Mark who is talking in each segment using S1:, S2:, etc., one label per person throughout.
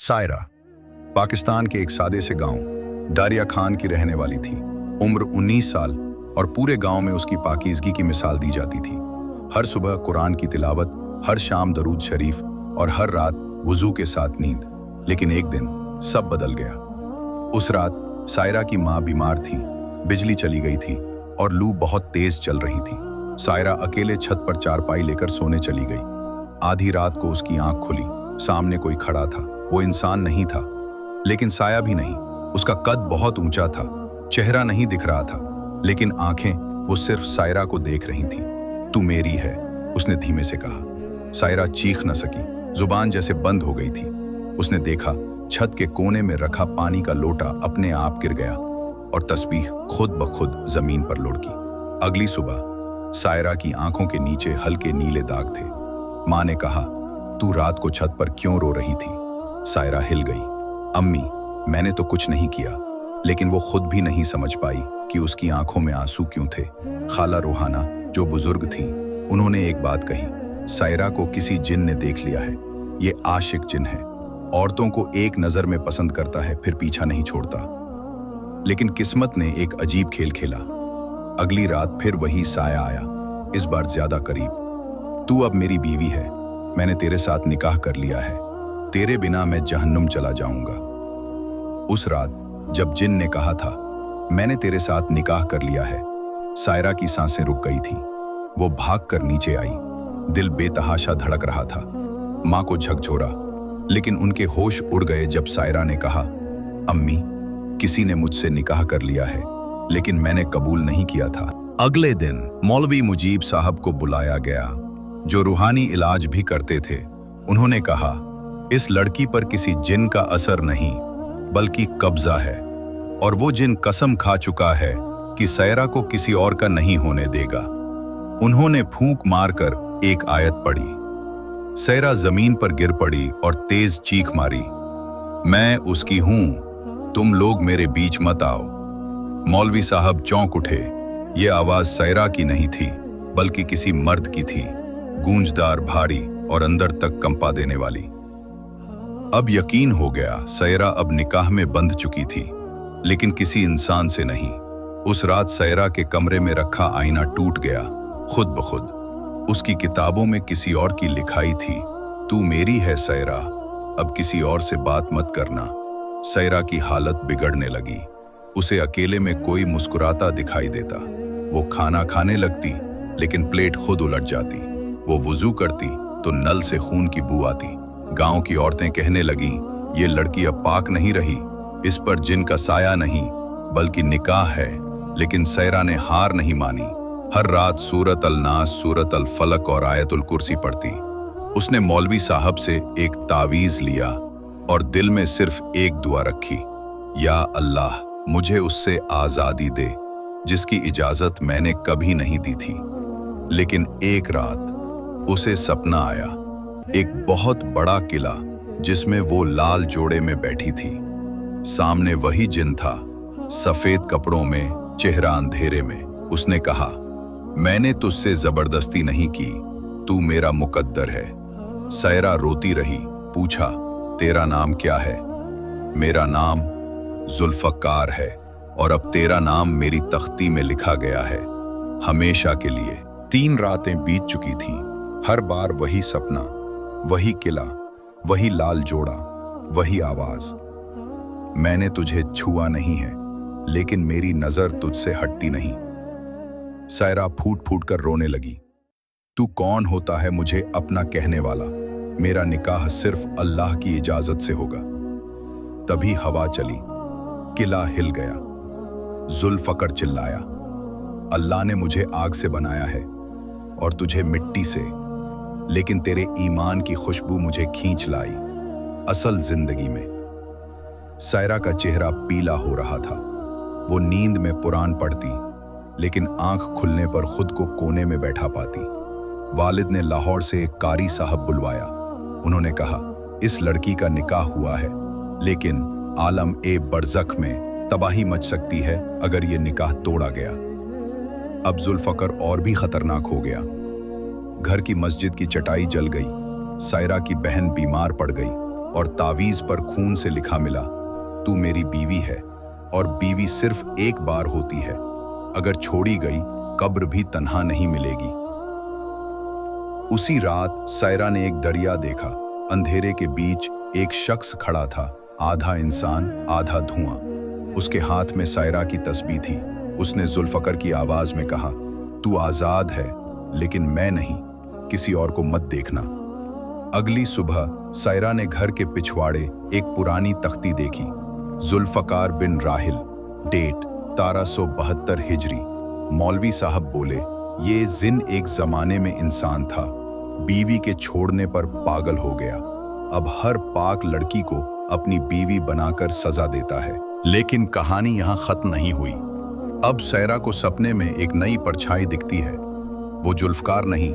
S1: सायरा पाकिस्तान के एक सादे से गांव दारिया खान की रहने वाली थी। उम्र 19 साल और पूरे गांव में उसकी पाकीज़गी की मिसाल दी जाती थी। हर सुबह कुरान की तिलावत, हर शाम दरूद शरीफ और हर रात वुज़ू के साथ नींद। लेकिन एक दिन सब बदल गया। उस रात सायरा की माँ बीमार थी, बिजली चली गई थी और लू बहुत तेज चल रही थी। सायरा अकेले छत पर चारपाई लेकर सोने चली गई। आधी रात को उसकी आंख खुली। सामने कोई खड़ा था। वो इंसान नहीं था, लेकिन साया भी नहीं। उसका कद बहुत ऊंचा था, चेहरा नहीं दिख रहा था, लेकिन आंखें वो सिर्फ सायरा को देख रही थीं। तू मेरी है, उसने धीमे से कहा। सायरा चीख न सकी, जुबान जैसे बंद हो गई थी। उसने देखा छत के कोने में रखा पानी का लोटा अपने आप गिर गया और तस्बीह खुद ब खुद जमीन पर लुढ़की। अगली सुबह सायरा की आंखों के नीचे हल्के नीले दाग थे। माँ ने कहा, तू रात को छत पर क्यों रो रही थी? सायरा हिल गई। अम्मी, मैंने तो कुछ नहीं किया। लेकिन वो खुद भी नहीं समझ पाई कि उसकी आंखों में आंसू क्यों थे। खाला रूहाना, जो बुजुर्ग थीं, उन्होंने एक बात कही, सायरा को किसी जिन ने देख लिया है। ये आशिक जिन है, औरतों को एक नजर में पसंद करता है, फिर पीछा नहीं छोड़ता। लेकिन किस्मत ने एक अजीब खेल खेला। अगली रात फिर वही साया आया, इस बार ज्यादा करीब। तू अब मेरी बीवी है, मैंने तेरे साथ निकाह कर लिया है, तेरे बिना मैं जहन्नुम चला जाऊंगा। उस रात जब जिन ने कहा था, मैंने तेरे साथ निकाह कर लिया है, सायरा की सांसें रुक गई थीं। वो भागकर नीचे आई। दिल बेतहाशा धड़क रहा था। माँ को झकझोरा, लेकिन उनके होश उड़ गए जब सायरा ने कहा, अम्मी, किसी ने मुझसे निकाह कर लिया है, लेकिन मैंने कबूल नहीं किया था। अगले दिन मौलवी मुजीब साहब को बुलाया गया, जो रूहानी इलाज भी करते थे। उन्होंने कहा, इस लड़की पर किसी जिन का असर नहीं, बल्कि कब्जा है, और वो जिन कसम खा चुका है कि सायरा को किसी और का नहीं होने देगा। उन्होंने फूंक मारकर एक आयत पढ़ी। सायरा जमीन पर गिर पड़ी और तेज चीख मारी, मैं उसकी हूं, तुम लोग मेरे बीच मत आओ। मौलवी साहब चौंक उठे। ये आवाज सायरा की नहीं थी, बल्कि किसी मर्द की थी, गूंजदार, भारी और अंदर तक कंपा देने वाली। अब यकीन हो गया, सायरा अब निकाह में बंध चुकी थी, लेकिन किसी इंसान से नहीं। उस रात सायरा के कमरे में रखा आईना टूट गया, खुद ब खुद। उसकी किताबों में किसी और की लिखाई थी, तू मेरी है सायरा, अब किसी और से बात मत करना। सायरा की हालत बिगड़ने लगी। उसे अकेले में कोई मुस्कुराता दिखाई देता। वो खाना खाने लगती, लेकिन प्लेट खुद उलट जाती। वो वुजू करती तो नल से खून की बू आती। गांव की औरतें कहने लगीं, ये लड़की अब पाक नहीं रही, इस पर जिन का साया नहीं, बल्कि निकाह है। लेकिन सायरा ने हार नहीं मानी। हर रात सूरत अल नास, सूरत अल फलक और आयतुल कुर्सी पढ़ती। उसने मौलवी साहब से एक तावीज लिया और दिल में सिर्फ एक दुआ रखी, या अल्लाह, मुझे उससे आज़ादी दे, जिसकी इजाजत मैंने कभी नहीं दी थी। लेकिन एक रात उसे सपना आया, एक बहुत बड़ा किला जिसमें वो लाल जोड़े में बैठी थी। सामने वही जिन था, सफेद कपड़ों में, चेहरा अंधेरे में। उसने कहा, मैंने तुझसे जबरदस्ती नहीं की, तू मेरा मुकद्दर है। सायरा रोती रही। पूछा, तेरा नाम क्या है? मेरा नाम जुल्फकार है, और अब तेरा नाम मेरी तख्ती में लिखा गया है, हमेशा के लिए। 3 रातें बीत चुकी थीं। हर बार वही सपना, वही किला, वही लाल जोड़ा, वही आवाज, मैंने तुझे छुआ नहीं है, लेकिन मेरी नजर तुझसे हटती नहीं। सायरा फूट फूट कर रोने लगी। तू कौन होता है मुझे अपना कहने वाला? मेरा निकाह सिर्फ अल्लाह की इजाजत से होगा। तभी हवा चली, किला हिल गया। जुल्फकर चिल्लाया, अल्लाह ने मुझे आग से बनाया है और तुझे मिट्टी से, लेकिन तेरे ईमान की खुशबू मुझे खींच लाई असल जिंदगी में। सायरा का चेहरा पीला हो रहा था। वो नींद में कुरान पढ़ती, लेकिन आंख खुलने पर खुद को कोने में बैठा पाती। वालिद ने लाहौर से एक कारी साहब बुलवाया। उन्होंने कहा, इस लड़की का निकाह हुआ है, लेकिन आलम ए बरज़ख में तबाही मच सकती है अगर ये निकाह तोड़ा गया। अब जुल्फकर और भी खतरनाक हो गया। घर की मस्जिद की चटाई जल गई। सायरा की बहन बीमार पड़ गई। और तावीज पर खून से लिखा मिला, तू मेरी बीवी है और बीवी सिर्फ एक बार होती है, अगर छोड़ी गई कब्र भी तन्हा नहीं मिलेगी। उसी रात सायरा ने एक दरिया देखा। अंधेरे के बीच एक शख्स खड़ा था, आधा इंसान आधा धुआं। उसके हाथ में सायरा की तस्बीह थी। उसने जुल्फकर की आवाज में कहा, तू आजाद है लेकिन मैं नहीं, किसी और को मत देखना। अगली सुबह सायरा ने घर के पिछवाड़े एक पुरानी तख्ती देखी। जुल्फकार बिन राहिल, डेट 1372 हिजरी। मौलवी साहब बोले, ये जिन एक जमाने में इंसान था, बीवी के छोड़ने पर पागल हो गया, अब हर पाक लड़की को अपनी बीवी बनाकर सजा देता है। लेकिन कहानी यहाँ खत्म नहीं हुई। अब सायरा को सपने में एक नई परछाई दिखती है। वो जुल्फकार नहीं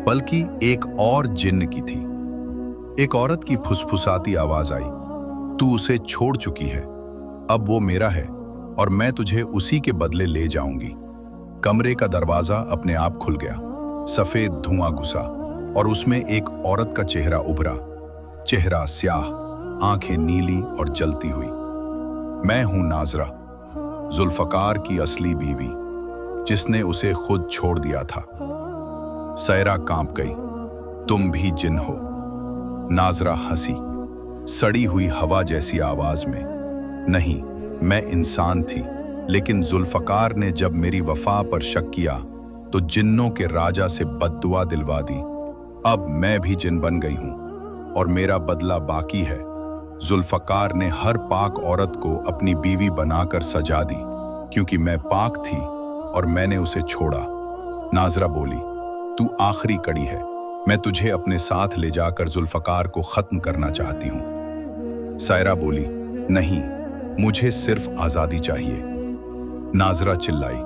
S1: बल्कि एक और जिन्न की थी। एक औरत की फुसफुसाती आवाज आई, तू उसे छोड़ चुकी है, अब वो मेरा है और मैं तुझे उसी के बदले ले जाऊंगी। कमरे का दरवाजा अपने आप खुल गया। सफेद धुआं घुसा और उसमें एक औरत का चेहरा उभरा। चेहरा स्याह, आंखें नीली और जलती हुई। मैं हूं नाजरा, जुल्फकार की असली बीवी, जिसने उसे खुद छोड़ दिया था। सायरा कांप गई, तुम भी जिन हो। नाजरा हंसी, सड़ी हुई हवा जैसी आवाज में, नहीं, मैं इंसान थी, लेकिन जुल्फकार ने जब मेरी वफा पर शक किया तो जिन्नों के राजा से बद्दुआ दिलवा दी। अब मैं भी जिन बन गई हूं और मेरा बदला बाकी है। जुल्फकार ने हर पाक औरत को अपनी बीवी बनाकर सजा दी, क्योंकि मैं पाक थी और मैंने उसे छोड़ा। नाजरा बोली, तू आखिरी कड़ी है, मैं तुझे अपने साथ ले जाकर जुल्फकार को खत्म करना चाहती हूं। सायरा बोली, नहीं, मुझे सिर्फ आजादी चाहिए। नाजरा चिल्लाई,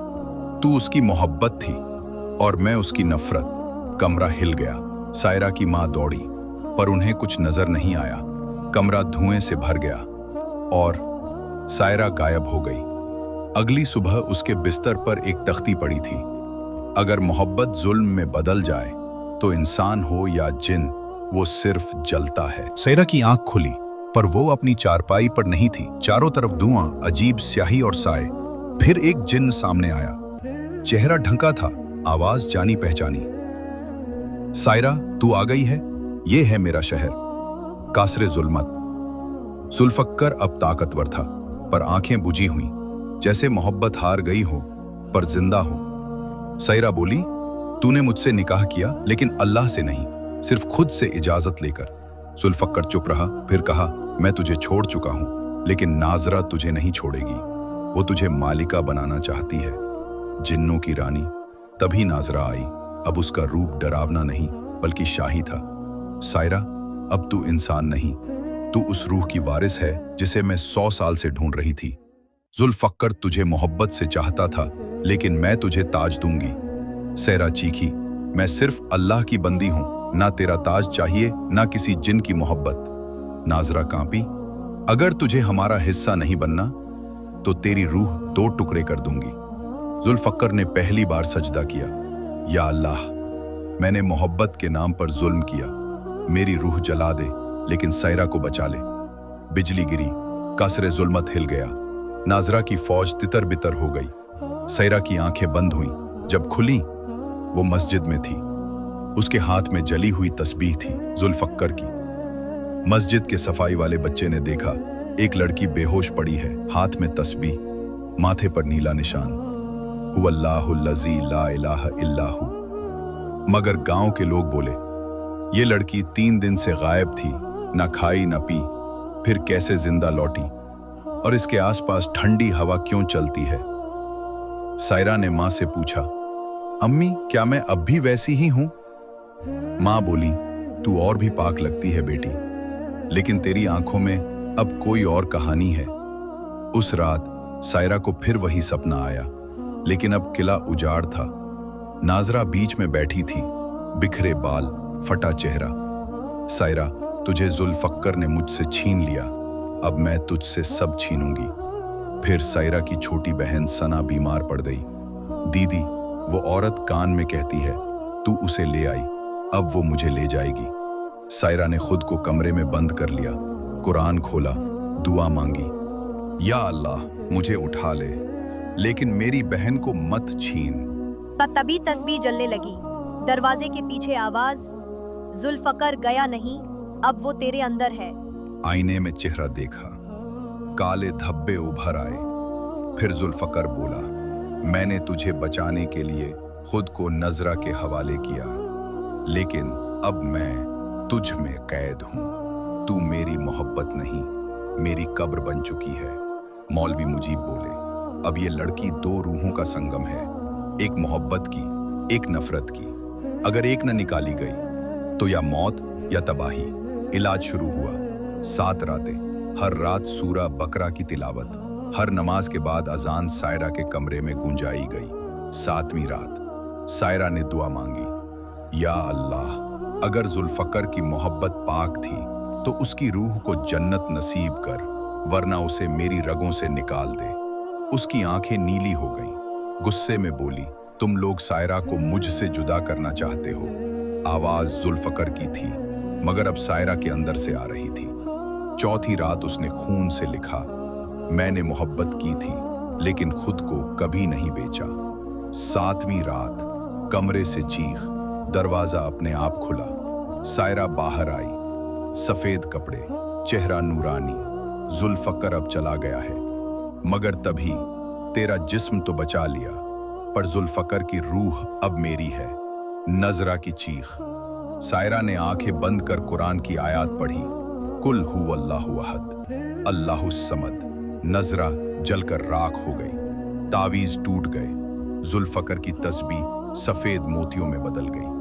S1: तू उसकी मोहब्बत थी और मैं उसकी नफरत। कमरा हिल गया। सायरा की मां दौड़ी, पर उन्हें कुछ नजर नहीं आया। कमरा धुएं से भर गया और सायरा गायब हो गई। अगली सुबह उसके बिस्तर पर एक तख्ती पड़ी थी, अगर मोहब्बत जुल्म में बदल जाए तो इंसान हो या जिन, वो सिर्फ जलता है। सायरा की आंख खुली, पर वो अपनी चारपाई पर नहीं थी। चारों तरफ धुआं, अजीब स्याही और साए। फिर एक जिन सामने आया। चेहरा ढंका था, आवाज जानी पहचानी। सायरा, तू आ गई है? ये है मेरा शहर, कासरे जुल्मत। जुल्फकर अब ताकतवर था, पर आंखें बुझी हुई, जैसे मोहब्बत हार गई हो पर जिंदा हो। सायरा बोली, तूने मुझसे निकाह किया, लेकिन अल्लाह से नहीं, सिर्फ खुद से इजाजत लेकर। जुल्फकर चुप रहा, फिर कहा, मैं तुझे छोड़ चुका हूं, लेकिन नाजरा तुझे नहीं छोड़ेगी। वो तुझे मालिका बनाना चाहती है, जिन्नों की रानी। तभी नाजरा आई। अब उसका रूप डरावना नहीं बल्कि शाही था। सायरा, अब तू इंसान नहीं, तू उस रूह की वारिस है जिसे मैं 100 साल से ढूंढ रही थी। जुल्फकर तुझे मोहब्बत से चाहता था, लेकिन मैं तुझे ताज दूंगी। सायरा चीखी, मैं सिर्फ अल्लाह की बंदी हूं, ना तेरा ताज चाहिए ना किसी जिन की मोहब्बत। नाजरा कांपी, अगर तुझे हमारा हिस्सा नहीं बनना तो तेरी रूह 2 टुकड़े कर दूंगी। जुल्फकर ने पहली बार सजदा किया, या अल्लाह, मैंने मोहब्बत के नाम पर जुल्म किया, मेरी रूह जला दे लेकिन सायरा को बचा ले। बिजली गिरी, कासरे जुल्मत हिल गया। नाजरा की फौज तितर बितर हो गई। सायरा की आंखें बंद हुईं, जब खुली वो मस्जिद में थी। उसके हाथ में जली हुई तस्बीह थी, जुल्फकर की। मस्जिद के सफाई वाले बच्चे ने देखा, एक लड़की बेहोश पड़ी है, हाथ में तस्बीह, माथे पर नीला निशान, हुवल्लाहुल्लज़ी ला इलाहा इल्ला हु। मगर गांव के लोग बोले, ये लड़की 3 दिन से गायब थी, ना खाई ना पी, फिर कैसे जिंदा लौटी, और इसके आसपास ठंडी हवा क्यों चलती है? सायरा ने मां से पूछा, अम्मी, क्या मैं अब भी वैसी ही हूं? मां बोली, तू और भी पाक लगती है बेटी, लेकिन तेरी आंखों में अब कोई और कहानी है। उस रात सायरा को फिर वही सपना आया, लेकिन अब किला उजाड़ था। नाजरा बीच में बैठी थी, बिखरे बाल, फटा चेहरा। सायरा, तुझे जुल्फकर ने मुझसे छीन लिया, अब मैं तुझसे सब छीनूंगी। फिर सायरा की छोटी बहन सना बीमार पड़ गई। दीदी, वो औरत कान में कहती है, तू उसे ले आई, अब वो मुझे ले जाएगी। सायरा ने खुद को कमरे में बंद कर लिया, कुरान खोला, दुआ मांगी, या अल्लाह मुझे उठा ले, लेकिन मेरी बहन को मत छीन।
S2: तभी तस्बीह जलने लगी। दरवाजे के पीछे आवाज, जुल्फकर गया नहीं, अब वो तेरे अंदर है।
S1: आईने में चेहरा देखा, काले धब्बे उभर आए। फिर जुल्फकर बोला, मैंने तुझे बचाने के लिए खुद को नजरा के हवाले किया, लेकिन अब मैं तुझ में कैद हूं। तू मेरी मोहब्बत नहीं, मेरी कब्र बन चुकी है। मौलवी मुजीब बोले, अब ये लड़की दो रूहों का संगम है, एक मोहब्बत की, एक नफरत की। अगर एक न निकाली गई तो या मौत या तबाही। इलाज शुरू हुआ। 7 रातें, हर रात सूरा बकरा की तिलावत, हर नमाज के बाद अजान सायरा के कमरे में गूंजाई गई। 7वीं रात सायरा ने दुआ मांगी, या अल्लाह, अगर जुल्फकर की मोहब्बत पाक थी तो उसकी रूह को जन्नत नसीब कर, वरना उसे मेरी रगों से निकाल दे। उसकी आंखें नीली हो गईं। गुस्से में बोली, तुम लोग सायरा को मुझसे जुदा करना चाहते हो। आवाज जुल्फकर की थी, मगर अब सायरा के अंदर से आ रही थी। 4थी रात उसने खून से लिखा, मैंने मोहब्बत की थी लेकिन खुद को कभी नहीं बेचा। 7वीं रात कमरे से चीख, दरवाजा अपने आप खुला। सायरा बाहर आई, सफेद कपड़े, चेहरा नूरानी। जुल्फकर अब चला गया है, मगर तभी तेरा जिस्म तो बचा लिया, पर जुल्फकर की रूह अब मेरी है। नजरा की चीख। सायरा ने आंखें बंद कर कुरान की आयत पढ़ी, कुल हुवल्लाहु अहद, अल्लाहुस समद। नजरा जलकर राख हो गई, तावीज टूट गए। जुल्फकर की तस्बीह सफेद मोतियों में बदल गई।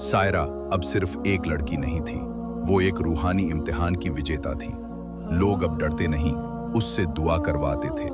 S1: सायरा अब सिर्फ एक लड़की नहीं थी, वो एक रूहानी इम्तिहान की विजेता थी। लोग अब डरते नहीं, उससे दुआ करवाते थे।